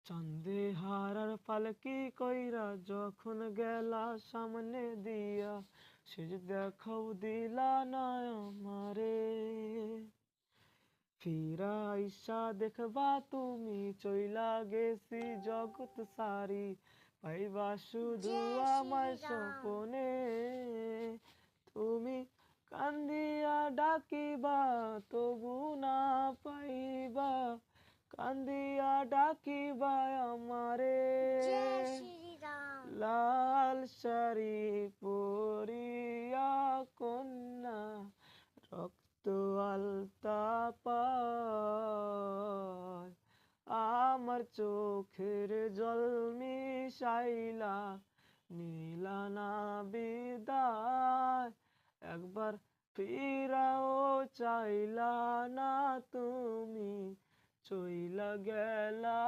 চাঁদে হারার পালকি কইরা যখন গেলা সামনে দিয়া, সেজ দেখাও দিলা না আমারে। ফিরা আইসা দেখবা তুমি চইলা গেছি জগৎ সারি, পাইবা শুধু জয় আমার শ্রীরাম। স্বপনে। তুমি কান্দিয়া ডাকিবা তবু না পাইবা, কান্দিয়া ডাকিবা আমারে। জয় শ্রীরাম। লাল শাড়ি পরিয়া কন্যা, রক্ত আলতা পায়, আমার চোখের জল মিশাইলা নীলা না বিদায়। একবার ফিরাও চাইলা না তুমি, চইলা গেলা।